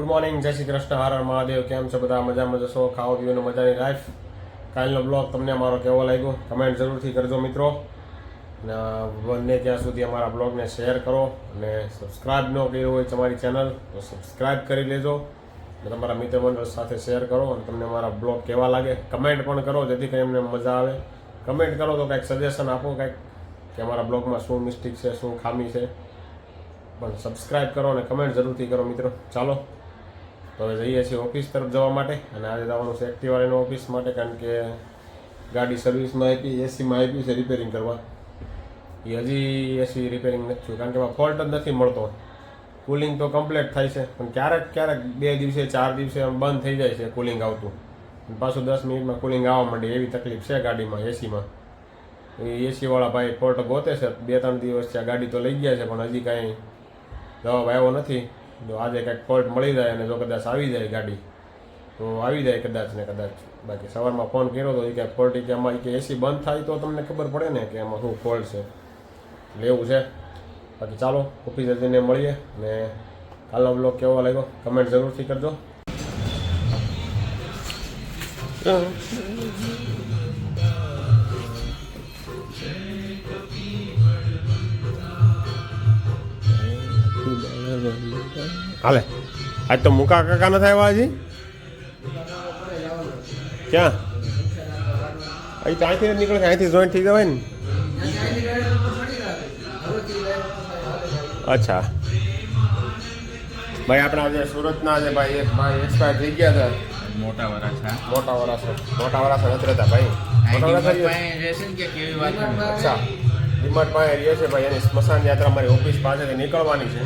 Morning, જય શ્રી કૃષ્ણ, હર હર મહાદેવ. કેમ છો બધા? મજામાં જશો? ખાઓ પીઓને મજાની લાઈફ. કાલનો બ્લોગ તમને મારો કેવો લાગ્યો કમેન્ટ જરૂરથી કરજો મિત્રો. અને બને ત્યાં સુધી અમારા બ્લોગને શેર કરો અને સબસ્ક્રાઈબ ન કર્યું હોય તમારી ચેનલ તો સબસ્ક્રાઈબ કરી લેજો અને તમારા મિત્ર મંડળ સાથે શેર કરો. અને તમને મારા બ્લોગ કેવા લાગે કમેન્ટ પણ કરો, જેથી કરીને એમને મજા આવે. કમેન્ટ કરો તો કંઈક સજેશન આપો, કંઈક કે અમારા બ્લોગમાં શું મિસ્ટેક છે, શું ખામી છે. પણ સબસ્ક્રાઈબ કરો અને કમેન્ટ જરૂરથી કરો મિત્રો. ચાલો તો હવે જઈએ છીએ ઓફિસ તરફ જવા માટે. અને આજે જવાનું છે એક્ટિવાળાનો ઓફિસ માટે, કારણ કે ગાડી સર્વિસમાં આપી, એસીમાં આપી છે રિપેરિંગ કરવા. એ હજી એસી રિપેરિંગ નથી થયું, કારણ કે એમાં ફોલ્ટ જ નથી મળતો. કુલિંગ તો કમ્પ્લીટ થાય છે, પણ ક્યારેક ક્યારેક 2 દિવસે 4 દિવસે બંધ થઈ જાય છે કુલિંગ આવતું. પાછું 10 મિનિટમાં કુલિંગ આવવા માંડે, એવી તકલીફ છે ગાડીમાં એસીમાં. એ એસીવાળા ભાઈ ફોલ્ટ ગોતે છે. 2-3 દિવસ છે ગાડી તો લઈ ગયા છે, પણ હજી કાંઈ જવાબ આવ્યો નથી. જો આજે કંઈક ફોલ્ટ મળી જાય અને જો કદાચ આવી જાય ગાડી તો આવી જાય કદાચ ને કદાચ. બાકી સવારમાં ફોન કર્યો તો એ કે ફોલ્ટ કે આમાં કે એસી બંધ થાય તો તમને ખબર પડે ને કે એમાં શું ફોલ્ટ છે, લેવું છે. બાકી ચાલો ઓફિસે જઈને મળીએ. અને કાલનો બ્લોગ કેવો લાગ્યો કમેન્ટ જરૂરથી કરજો. હાલે આજ તો મુકા કાકા નથી આવ્યા હજી. ક્યાં? અહીં તો અહીંથી નીકળે, અહીંથી જોઈન્ટ થઈ જવાય ને. અચ્છા ભાઈ, આપણે આજે સુરતના આજે ભાઈ એક ભાઈ એક્સપાયર થઈ ગયા હતા. મોટા વરાછા નથી રહેતા ભાઈ. અચ્છા, ડિમાર્ટ પાસે રહે છે ભાઈ. એની સ્મશાન યાત્રા મારી ઓફિસ પાસેથી નીકળવાની છે,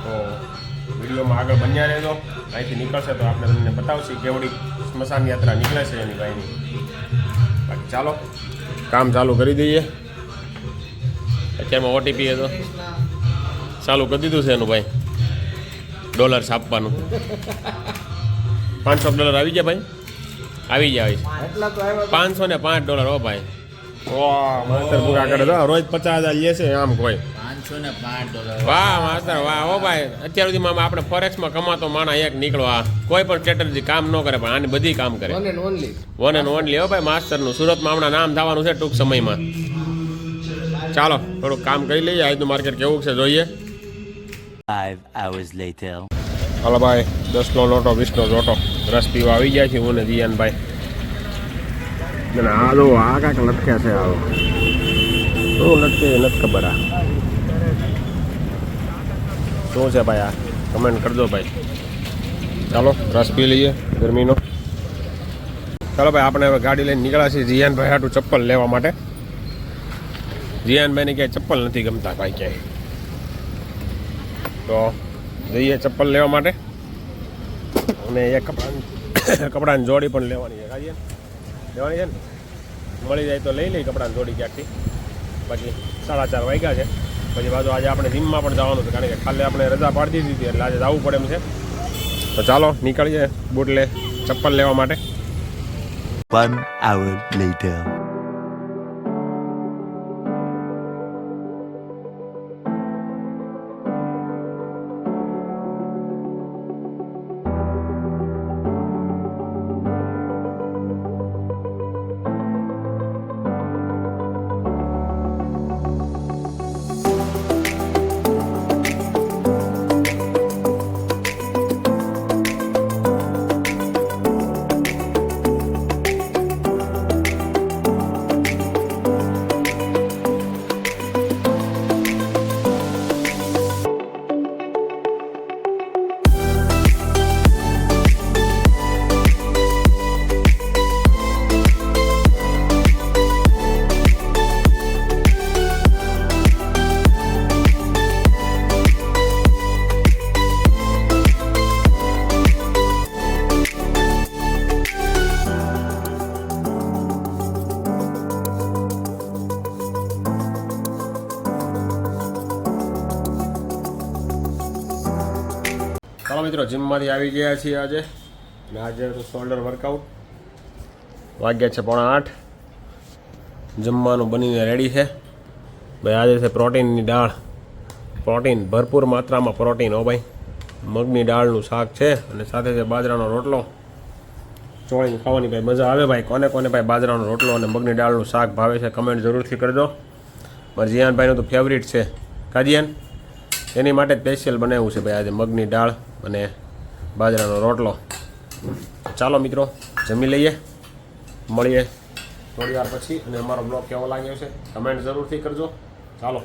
તો વિડીયોમાં આગળ બન્યા રહેજો. અહીંથી નીકળશે તો આપણે તમને બતાવશું કેવડી સ્મશાન યાત્રા નીકળે છે એની ભાઈની. બાકી ચાલો કામ ચાલુ કરી દઈએ. અત્યારમાં ઓટીપી તો ચાલુ કરી દીધું છે એનું ભાઈ, ડોલર છાપવાનું. $500 આવી ગયા ભાઈ, આવી જાય. $505 હો ભાઈ. વાહ માસ્તર પૂરા કરે તો રોજ 50,000 લે છે આમ કોઈ. $505. વાહ માસ્તર વાહ હો ભાઈ. અત્યાર સુધીમાં આપણે ફોરેક્સમાં કમાતો માણા એક નીકળો. આ કોઈ પણ સ્ટ્રેટેજી કામ ન કરે, પણ આની બધી કામ કરે. વન એન્ડ ઓનલી હો ભાઈ માસ્તરનું. સુરતમાં હમણાં નામ થવાનું છે ટૂંક સમયમાં. ચાલો થોડુંક કામ કરી લઈએ. આજનું માર્કેટ કેવું છે જોઈએ. 5 hours later. હાલો ભાઈ, 10નો લોટો 20નો લોટો રસ પીવા આવી જાય છે હું ને જીયાનભાઈ. આ જો આ કાંઈક લટક્યા છે. આવો શું લટકે નથી ખબર. આ શું છે ભાઈ? આ કમેન્ટ કરજો ભાઈ. ચાલો રસ પી લઈએ ગરમીનો. ચાલો ભાઈ, આપણે હવે ગાડી લઈને નીકળ્યા છીએ જીયાનભાઈ હાટું ચપ્પલ લેવા માટે. જીયાનભાઈને ક્યાંય ચપ્પલ નથી ગમતા ભાઈ ક્યાંય, તો જઈએ ચપ્પલ લેવા માટે. અને એ કપડાની જોડી પણ લેવાની છે. કાઢીએ લેવાની છે ને, મળી જાય તો લઈ લઈ કપડાની જોડી ક્યાંકથી. બાકી 4:30 વાગ્યા છે. પછી બાજુ આજે આપણે જીમમાં પણ જવાનું છે, કારણ કે કાલે આપણે રજા પાડી દીધી હતી, એટલે આજે જવું પડે એમ છે. તો ચાલો નીકળીએ બૂટ લે ચપ્પલ લેવા માટે. 1 hour later. ચાલો મિત્રો, જીમમાંથી આવી ગયા છીએ આજે. અને આજે શોલ્ડર વર્કઆઉટ. વાગ્યા છે 7:45. જમવાનું બનીને રેડી છે ભાઈ. આજે છે પ્રોટીનની દાળ. પ્રોટીન ભરપૂર માત્રામાં પ્રોટીન હો ભાઈ. મગની દાળનું શાક છે અને સાથે છે બાજરાનો રોટલો. ચોળીને ખાવાની ભાઈ મજા આવે ભાઈ. કોને કોને ભાઈ બાજરાનો રોટલો અને મગની દાળનું શાક ભાવે છે કમેન્ટ જરૂરથી કરજો. મારા જીયાનભાઈનું તો ફેવરિટ છે. કાજીયાન એની માટે સ્પેશિયલ બનાવ્યું છે ભાઈ આજે મગની દાળ અને બાજરાનો રોટલો. ચાલો મિત્રો જમી લઈએ, મળીએ થોડી વાર પછી. અને અમારો બ્લોગ કેવો લાગ્યો છે કમેન્ટ જરૂરથી કરજો. ચાલો.